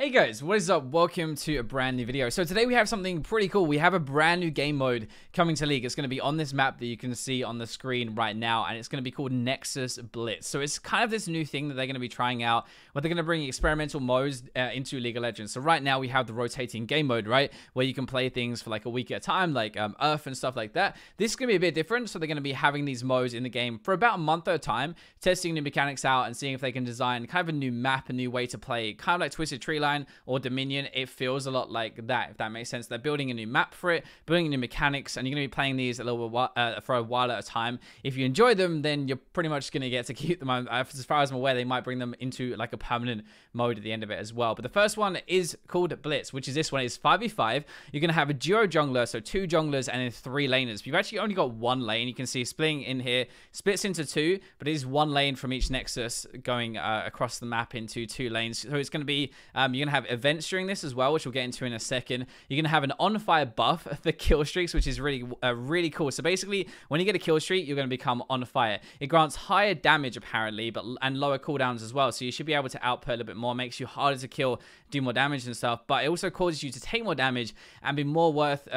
Hey guys, what is up? Welcome to a brand new video. So today we have something pretty cool. We have a brand new game mode coming to League. It's going to be on this map that you can see on the screen right now, and it's going to be called NEXUS BLITZ. So it's kind of this new thing that they're going to be trying out, where they're going to bring experimental modes into League of Legends. So right now we have the rotating game mode, right, where you can play things for like a week at a time, like Earth and stuff like that. This is going to be a bit different. So they're going to be having these modes in the game for about a month at a time, testing new mechanics out and seeing if they can design kind of a new map, a new way to play, kind of like Twisted Tree Line or Dominion. It feels a lot like that, if that makes sense. They're building a new map for it, building new mechanics, and you're going to be playing these a little bit for a while at a time. If you enjoy them, then you're pretty much going to get to keep them. As far as I'm aware, they might bring them into like a permanent mode at the end of it as well. But the first one is called Blitz, which is this one. Is 5v5. You're going to have a duo jungler, so 2 junglers and then 3 laners. You've actually only got 1 lane. You can see splitting in here, splits into 2, but it is 1 lane from each Nexus going across the map into 2 lanes. So it's going to be, you're going to have events during this as well, which we'll get into in a second. You're going to have an on-fire buff for kill streaks, which is really cool. So basically, when you get a kill streak, you're going to become on fire. It grants higher damage, apparently, and lower cooldowns as well. So you should be able to output a little bit more, makes you harder to kill, do more damage and stuff. But it also causes you to take more damage and be more worth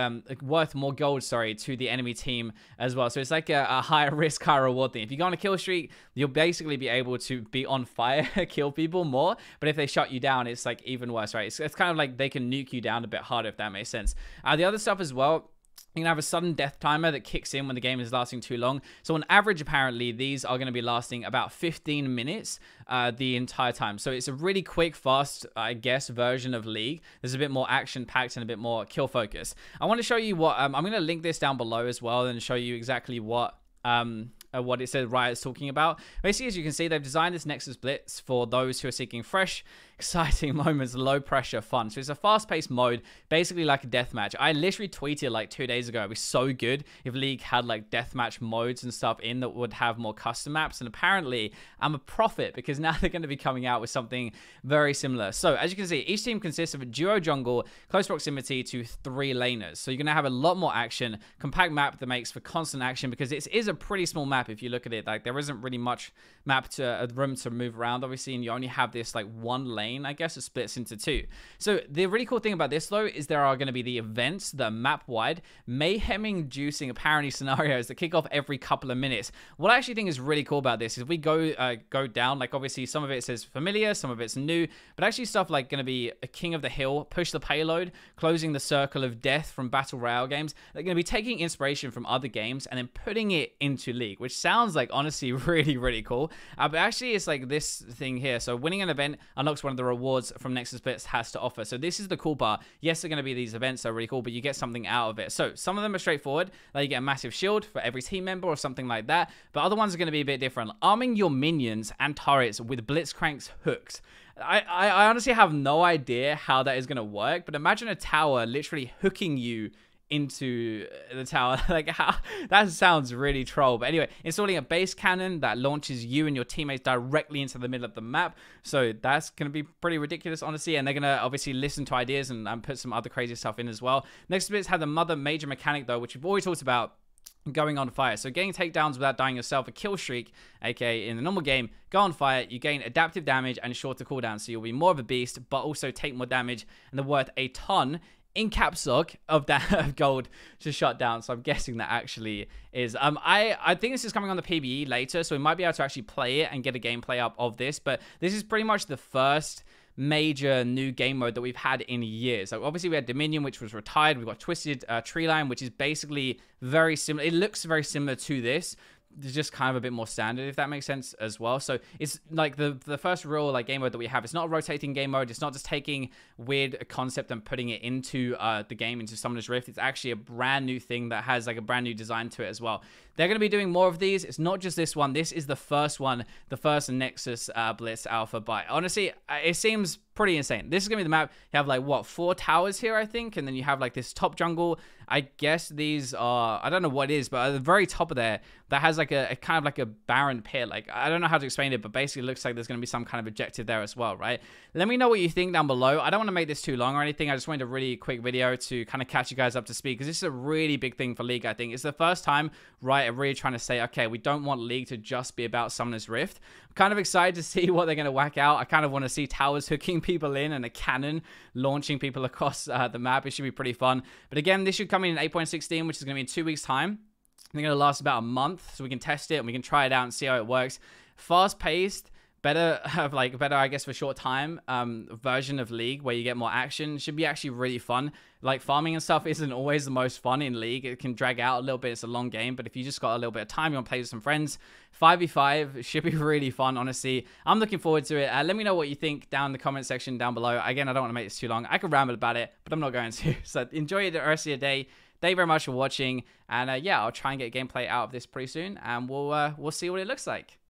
more gold, to the enemy team as well. So it's like a higher risk, higher reward thing. If you go on a kill streak, you'll basically be able to be on fire, kill people more. But if they shut you down, it's like even worse, right? It's kind of like they can nuke you down a bit harder, if that makes sense. The other stuff as well, you can have a sudden death timer that kicks in when the game is lasting too long. So on average, apparently, these are going to be lasting about 15 minutes the entire time. So it's a really quick, fast, I guess, version of League. There's a bit more action-packed and a bit more kill focus. I want to show you what... I'm going to link this down below as well and show you exactly what it said Riot's talking about. Basically, as you can see, they've designed this NEXUS BLITZ for those who are seeking fresh, exciting moments, low pressure fun. So it's a fast-paced mode, basically like a deathmatch. I literally tweeted like 2 days ago, it'd be so good if League had like deathmatch modes and stuff in that would have more custom maps. And apparently, I'm a prophet, because now they're going to be coming out with something very similar. So as you can see, each team consists of a duo jungle, close proximity to 3 laners. So you're going to have a lot more action, compact map that makes for constant action, because it is a pretty small map if you look at it. Like, there isn't really much room to move around, obviously, and you only have this like 1 lane, I guess. It splits into 2. So the really cool thing about this, though, is there are going to be the events that are map-wide, mayhem-inducing, apparently, scenarios that kick off every couple of minutes. What I actually think is really cool about this is we go down, like, obviously, some of it says familiar, some of it's new, but actually stuff like going to be a King of the Hill, push the payload, closing the circle of death from Battle Royale games. They're going to be taking inspiration from other games and then putting it into League, which sounds like, honestly, really cool. But actually, it's like this thing here. So winning an event unlocks one of the rewards from NEXUS BLITZ has to offer. So this is the cool part. Yes, they're going to be these events that are really cool, but you get something out of it. So some of them are straightforward, like you get a massive shield for every team member or something like that. But other ones are going to be a bit different. Arming your minions and turrets with Blitzcrank's hooks. I honestly have no idea how that is going to work, but imagine a tower literally hooking you into the tower. Like, how that sounds really troll. But anyway, installing a base cannon that launches you and your teammates directly into the middle of the map. So that's going to be pretty ridiculous, honestly. And they're going to obviously listen to ideas and put some other crazy stuff in as well. NEXUS BLITZ had the major mechanic, though, which we've always talked about, going on fire. So getting takedowns without dying yourself, a kill streak, aka in the normal game, go on fire, you gain adaptive damage and shorter cooldown. So you'll be more of a beast, but also take more damage, and they're worth a ton in caps lock of that gold to shut down. So I'm guessing that actually is I think this is coming on the PBE later, so we might be able to actually play it and get a gameplay up of this. But this is pretty much the first major new game mode that we've had in years. So obviously we had Dominion, which was retired. We've got Twisted Tree Line, which is basically very similar. It looks very similar to this. It's just kind of a bit more standard, if that makes sense as well. So it's like the first real like game mode that we have. It's not a rotating game mode. It's not just taking weird concept and putting it into the game, into Summoner's Rift. It's actually a brand new thing that has like a brand new design to it as well. They're going to be doing more of these. It's not just this one. This is the first one, the first NEXUS BLITZ alpha. But honestly, it seems pretty insane. This is going to be the map. You have like, what, 4 towers here, I think? And then you have like this top jungle. I guess these are, I don't know what it is, but at the very top of there, that has like a kind of like a barren pit. Like, I don't know how to explain it, but basically it looks like there's going to be some kind of objective there as well, right? Let me know what you think down below. I don't want to make this too long or anything. I just wanted a really quick video to kind of catch you guys up to speed, because this is a really big thing for League, I think. It's the first time, right, I'm really trying to say, okay, we don't want League to just be about Summoner's Rift. I'm kind of excited to see what they're going to whack out. I kind of want to see towers hooking pulling people in and a cannon launching people across the map. It should be pretty fun. But again, this should come in 8.16, which is going to be in 2 weeks' time. They're going to last about a month, so we can test it and we can try it out and see how it works. Fast-paced, better, I guess, for short time version of League where you get more action. Should be actually really fun. Like, farming and stuff isn't always the most fun in League. It can drag out a little bit. It's a long game, but if you just got a little bit of time, you want to play with some friends, 5v5 should be really fun, honestly. I'm looking forward to it. Let me know what you think down in the comment section down below. Again, I don't want to make this too long. I could ramble about it, but I'm not going to. So enjoy the rest of your day. Thank you very much for watching, and yeah, I'll try and get gameplay out of this pretty soon, and we'll see what it looks like.